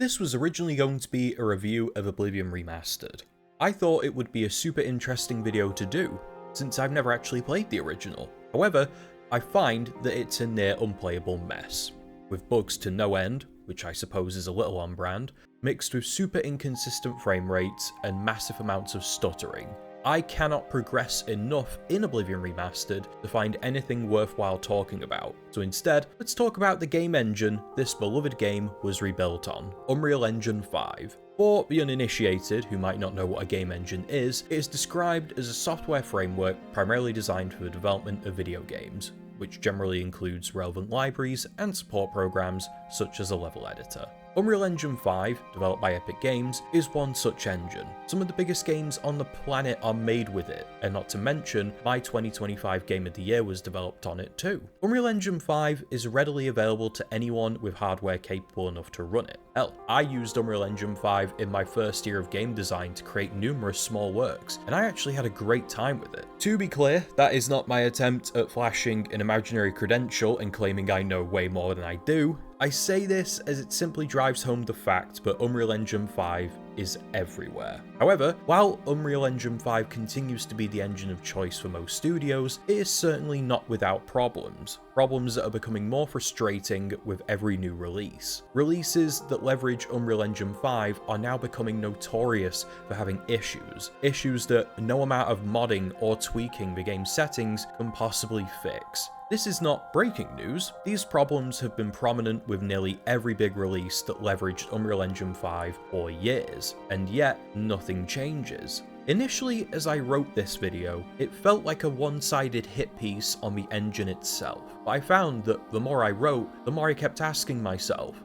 This was originally going to be a review of Oblivion Remastered. I thought it would be a super interesting video to do, since I've never actually played the original. However, I find that it's a near unplayable mess, with bugs to no end, which I suppose is a little on brand, mixed with super inconsistent frame rates and massive amounts of stuttering. I cannot progress enough in Oblivion Remastered to find anything worthwhile talking about, so instead, let's talk about the game engine this beloved game was rebuilt on, Unreal Engine 5. For the uninitiated who might not know what a game engine is, it is described as a software framework primarily designed for the development of video games, which generally includes relevant libraries and support programs such as a level editor. Unreal Engine 5, developed by Epic Games, is one such engine. Some of the biggest games on the planet are made with it, and not to mention, my 2025 Game of the Year was developed on it too. Unreal Engine 5 is readily available to anyone with hardware capable enough to run it. Hell, I used Unreal Engine 5 in my first year of game design to create numerous small works, and I actually had a great time with it. To be clear, that is not my attempt at flashing an imaginary credential and claiming I know way more than I do. I say this as it simply drives home the fact that Unreal Engine 5 is everywhere. However, while Unreal Engine 5 continues to be the engine of choice for most studios, it is certainly not without problems. Problems that are becoming more frustrating with every new release. Releases that leverage Unreal Engine 5 are now becoming notorious for having issues. Issues that no amount of modding or tweaking the game's settings can possibly fix. This is not breaking news. These problems have been prominent with nearly every big release that leveraged Unreal Engine 5 for years, and yet nothing changes. Initially, as I wrote this video, it felt like a one-sided hit piece on the engine itself, but I found that the more I wrote, the more I kept asking myself,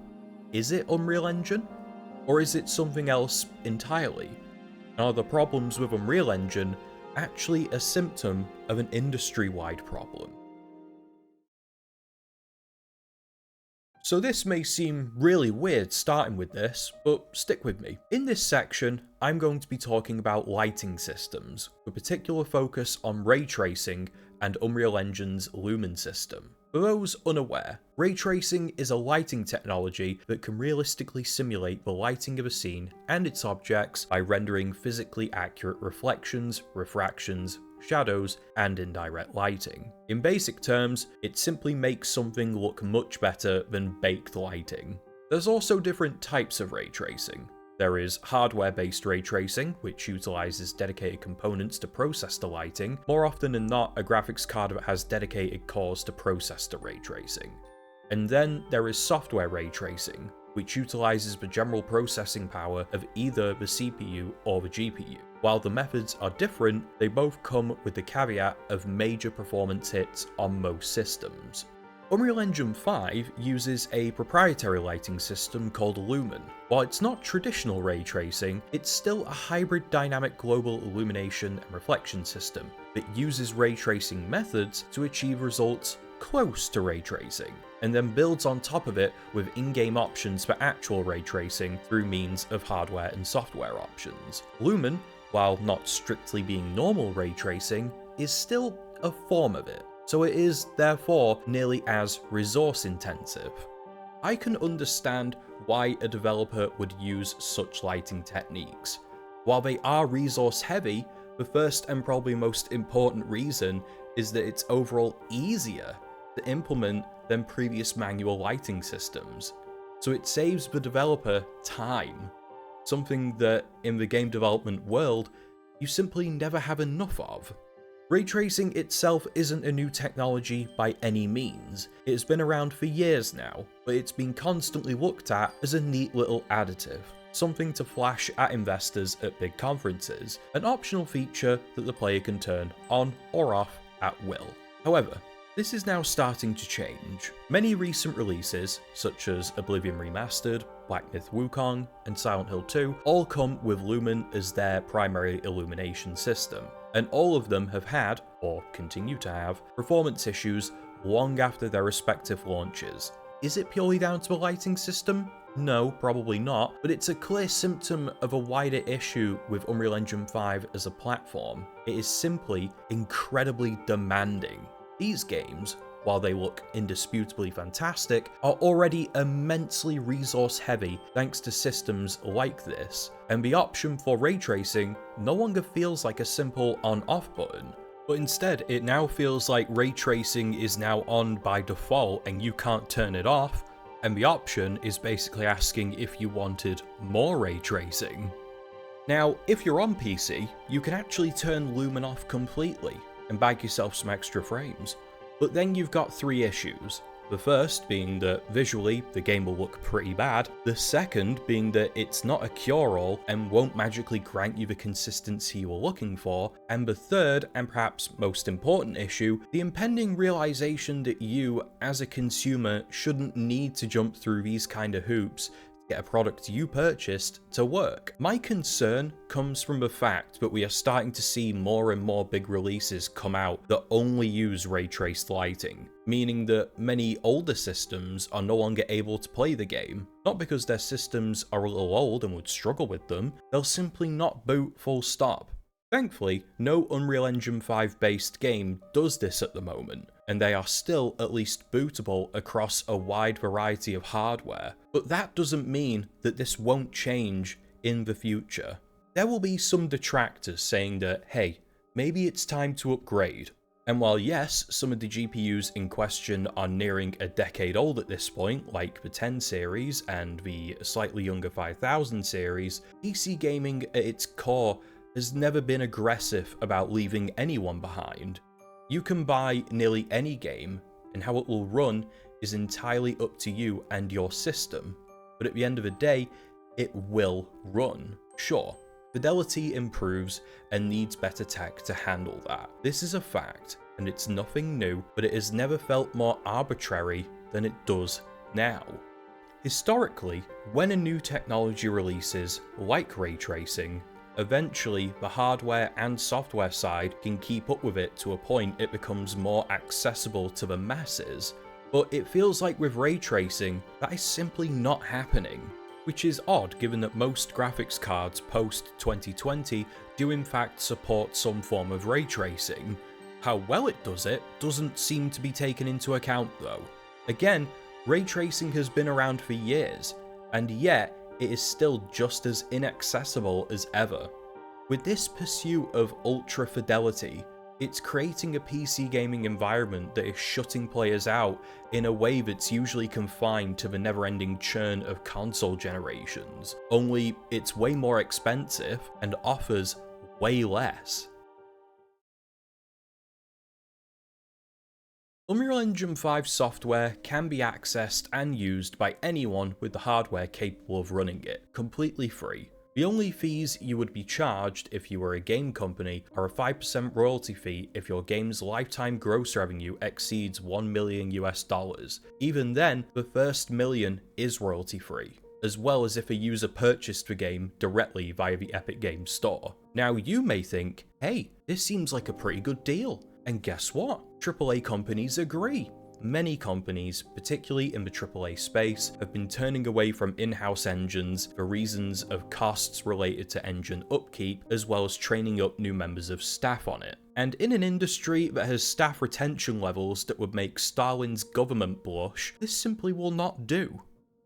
is it Unreal Engine? Or is it something else entirely? And are the problems with Unreal Engine actually a symptom of an industry-wide problem? So this may seem really weird starting with this, but stick with me. In this section, I'm going to be talking about lighting systems, with particular focus on ray tracing and Unreal Engine's Lumen system. For those unaware, ray tracing is a lighting technology that can realistically simulate the lighting of a scene and its objects by rendering physically accurate reflections, refractions, shadows, and indirect lighting. In basic terms, it simply makes something look much better than baked lighting. There's also different types of ray tracing. There is hardware-based ray tracing, which utilizes dedicated components to process the lighting. More often than not, a graphics card that has dedicated cores to process the ray tracing. And then there is software ray tracing, which utilizes the general processing power of either the CPU or the GPU. While the methods are different, they both come with the caveat of major performance hits on most systems. Unreal Engine 5 uses a proprietary lighting system called Lumen. While it's not traditional ray tracing, it's still a hybrid dynamic global illumination and reflection system that uses ray tracing methods to achieve results close to ray tracing, and then builds on top of it with in-game options for actual ray tracing through means of hardware and software options. Lumen, while not strictly being normal ray tracing, is still a form of it, so it is therefore nearly as resource intensive. I can understand why a developer would use such lighting techniques. While they are resource heavy, the first and probably most important reason is that it's overall easier to implement than previous manual lighting systems, so it saves the developer time. Something that, in the game development world, you simply never have enough of. Ray tracing itself isn't a new technology by any means. It has been around for years now, but it's been constantly looked at as a neat little additive, something to flash at investors at big conferences, an optional feature that the player can turn on or off at will. However, this is now starting to change. Many recent releases, such as Oblivion Remastered, Black Myth Wukong, and Silent Hill 2, all come with Lumen as their primary illumination system, and all of them have had, or continue to have, performance issues long after their respective launches. Is it purely down to the lighting system? No, probably not, but it's a clear symptom of a wider issue with Unreal Engine 5 as a platform. It is simply incredibly demanding. These games, while they look indisputably fantastic, are already immensely resource heavy thanks to systems like this, and the option for ray tracing no longer feels like a simple on-off button, but instead it now feels like ray tracing is now on by default and you can't turn it off, and the option is basically asking if you wanted more ray tracing. Now, if you're on PC, you can actually turn Lumen off completely and bag yourself some extra frames. But then you've got three issues. The first being that visually the game will look pretty bad, the second being that it's not a cure-all and won't magically grant you the consistency you were looking for, and the third, and perhaps most important issue, the impending realization that you, as a consumer, shouldn't need to jump through these kind of hoops get a product you purchased to work. My concern comes from the fact that we are starting to see more and more big releases come out that only use ray-traced lighting, meaning that many older systems are no longer able to play the game. Not because their systems are a little old and would struggle with them, they'll simply not boot full stop. Thankfully, no Unreal Engine 5 based game does this at the moment, and they are still at least bootable across a wide variety of hardware. But that doesn't mean that this won't change in the future. There will be some detractors saying that, hey, maybe it's time to upgrade. And while yes, some of the GPUs in question are nearing a decade old at this point, like the 10 series and the slightly younger 5000 series, PC gaming at its core has never been aggressive about leaving anyone behind. You can buy nearly any game, and how it will run is entirely up to you and your system, but at the end of the day, it will run. Sure, fidelity improves and needs better tech to handle that. This is a fact, and it's nothing new, but it has never felt more arbitrary than it does now. Historically, when a new technology releases, like ray tracing, eventually the hardware and software side can keep up with it to a point it becomes more accessible to the masses, but it feels like with ray tracing, that is simply not happening, which is odd given that most graphics cards post 2020 do in fact support some form of ray tracing. How well it does it doesn't seem to be taken into account though. Again, ray tracing has been around for years, and yet it is still just as inaccessible as ever. With this pursuit of ultra fidelity, it's creating a PC gaming environment that is shutting players out in a way that's usually confined to the never-ending churn of console generations, only it's way more expensive and offers way less. Unreal Engine 5 software can be accessed and used by anyone with the hardware capable of running it, completely free. The only fees you would be charged if you were a game company are a 5% royalty fee if your game's lifetime gross revenue exceeds $1 million US. Even then, the first million is royalty free, as well as if a user purchased the game directly via the Epic Games Store. Now you may think, hey, this seems like a pretty good deal. And guess what? AAA companies agree. Many companies, particularly in the AAA space, have been turning away from in-house engines for reasons of costs related to engine upkeep, as well as training up new members of staff on it. And in an industry that has staff retention levels that would make Stalin's government blush, this simply will not do.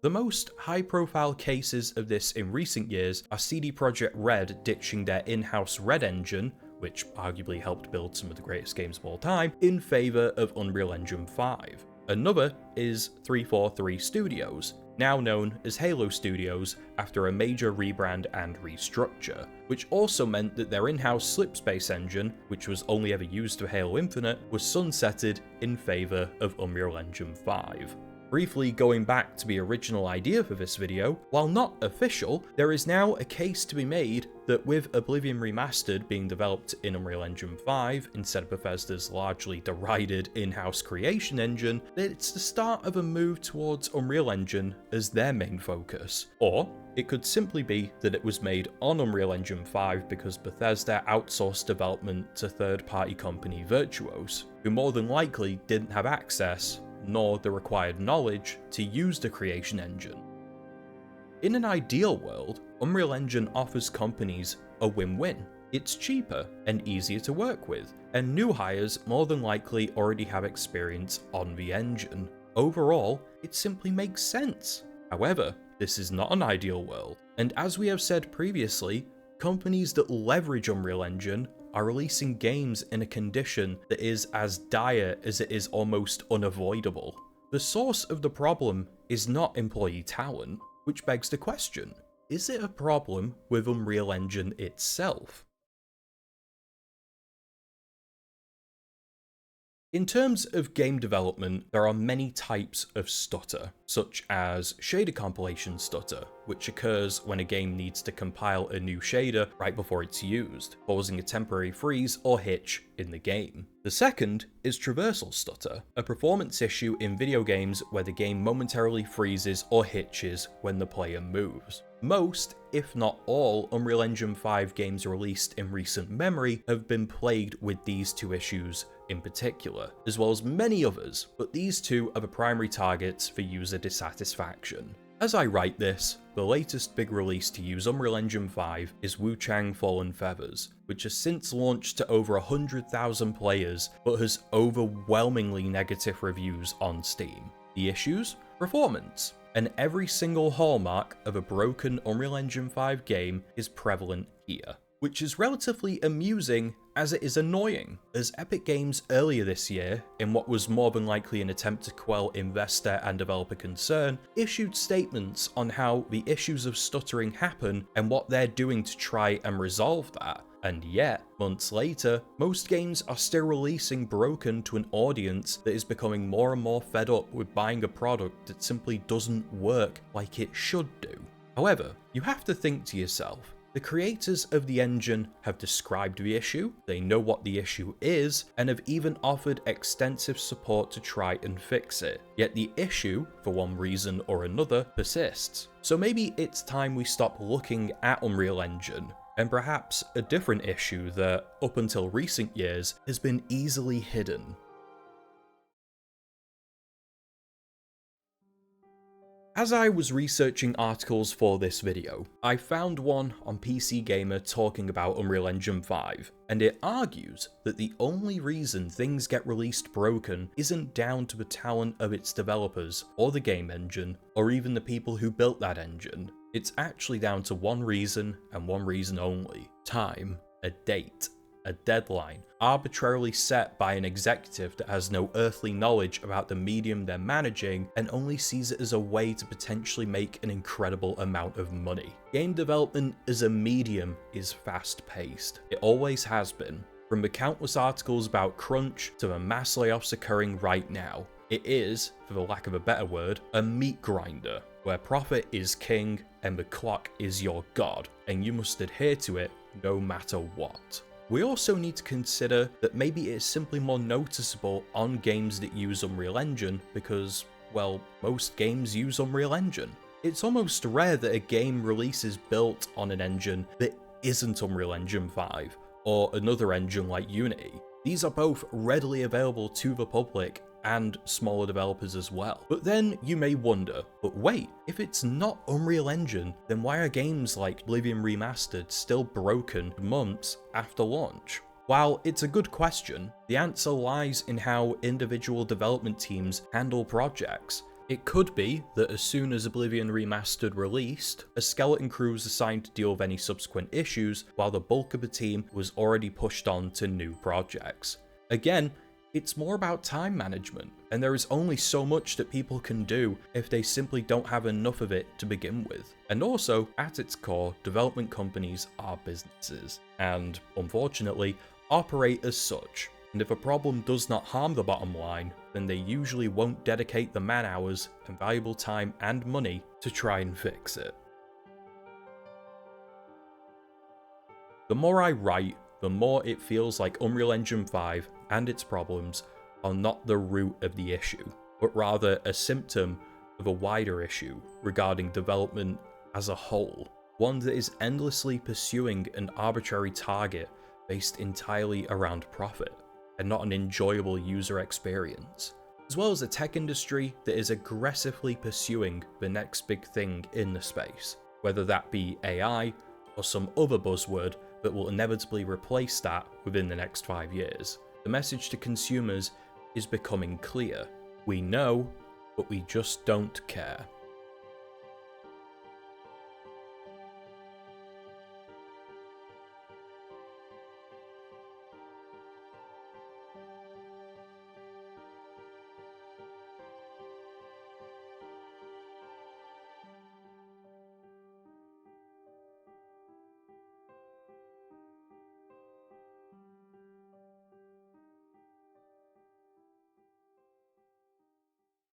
The most high-profile cases of this in recent years are CD Projekt Red ditching their in-house Red engine, which arguably helped build some of the greatest games of all time, in favour of Unreal Engine 5. Another is 343 Studios, now known as Halo Studios after a major rebrand and restructure, which also meant that their in-house Slipspace engine, which was only ever used for Halo Infinite, was sunsetted in favour of Unreal Engine 5. Briefly going back to the original idea for this video, while not official, there is now a case to be made that with Oblivion Remastered being developed in Unreal Engine 5 instead of Bethesda's largely derided in-house creation engine, that it's the start of a move towards Unreal Engine as their main focus. Or it could simply be that it was made on Unreal Engine 5 because Bethesda outsourced development to third-party company Virtuos, who more than likely didn't have access nor the required knowledge to use the creation engine. In an ideal world, Unreal Engine offers companies a win-win. It's cheaper and easier to work with, and new hires more than likely already have experience on the engine. Overall, it simply makes sense. However, this is not an ideal world, and as we have said previously, companies that leverage Unreal Engine are releasing games in a condition that is as dire as it is almost unavoidable. The source of the problem is not employee talent, which begs the question, is it a problem with Unreal Engine itself? In terms of game development, there are many types of stutter, such as shader compilation stutter, which occurs when a game needs to compile a new shader right before it's used, causing a temporary freeze or hitch in the game. The second is traversal stutter, a performance issue in video games where the game momentarily freezes or hitches when the player moves. Most, if not all, Unreal Engine 5 games released in recent memory have been plagued with these two issues in particular, as well as many others, but these two are the primary targets for user dissatisfaction. As I write this, the latest big release to use Unreal Engine 5 is Wu Chang Fallen Feathers, which has since launched to over 100,000 players but has overwhelmingly negative reviews on Steam. The issues? Performance. And every single hallmark of a broken Unreal Engine 5 game is prevalent here, which is relatively amusing as it is annoying, as Epic Games earlier this year, in what was more than likely an attempt to quell investor and developer concern, issued statements on how the issues of stuttering happen and what they're doing to try and resolve that. And yet, months later, most games are still releasing broken to an audience that is becoming more and more fed up with buying a product that simply doesn't work like it should do. However, you have to think to yourself, the creators of the engine have described the issue, they know what the issue is, and have even offered extensive support to try and fix it. Yet the issue, for one reason or another, persists. So maybe it's time we stop looking at Unreal Engine, and perhaps a different issue that, up until recent years, has been easily hidden. As I was researching articles for this video, I found one on PC Gamer talking about Unreal Engine 5, and it argues that the only reason things get released broken isn't down to the talent of its developers, or the game engine, or even the people who built that engine. It's actually down to one reason, and one reason only: time, a date. A deadline, arbitrarily set by an executive that has no earthly knowledge about the medium they're managing and only sees it as a way to potentially make an incredible amount of money. Game development as a medium is fast-paced. It always has been. From the countless articles about crunch to the mass layoffs occurring right now, it is, for the lack of a better word, a meat grinder, where profit is king and the clock is your god, and you must adhere to it no matter what. We also need to consider that maybe it's simply more noticeable on games that use Unreal Engine because, well, most games use Unreal Engine. It's almost rare that a game releases built on an engine that isn't Unreal Engine 5, or another engine like Unity. These are both readily available to the public and smaller developers as well. But then you may wonder, but wait, if it's not Unreal Engine, then why are games like Oblivion Remastered still broken months after launch? While it's a good question, the answer lies in how individual development teams handle projects. It could be that as soon as Oblivion Remastered released, a skeleton crew was assigned to deal with any subsequent issues, while the bulk of the team was already pushed on to new projects. Again, it's more about time management, and there is only so much that people can do if they simply don't have enough of it to begin with. And also, at its core, development companies are businesses, and unfortunately, operate as such. And if a problem does not harm the bottom line, then they usually won't dedicate the man hours and valuable time and money to try and fix it. The more I write, the more it feels like Unreal Engine 5 and its problems are not the root of the issue, but rather a symptom of a wider issue regarding development as a whole, one that is endlessly pursuing an arbitrary target based entirely around profit, and not an enjoyable user experience, as well as a tech industry that is aggressively pursuing the next big thing in the space, whether that be AI or some other buzzword that will inevitably replace that within the next 5 years. The message to consumers is becoming clear. We know, but we just don't care.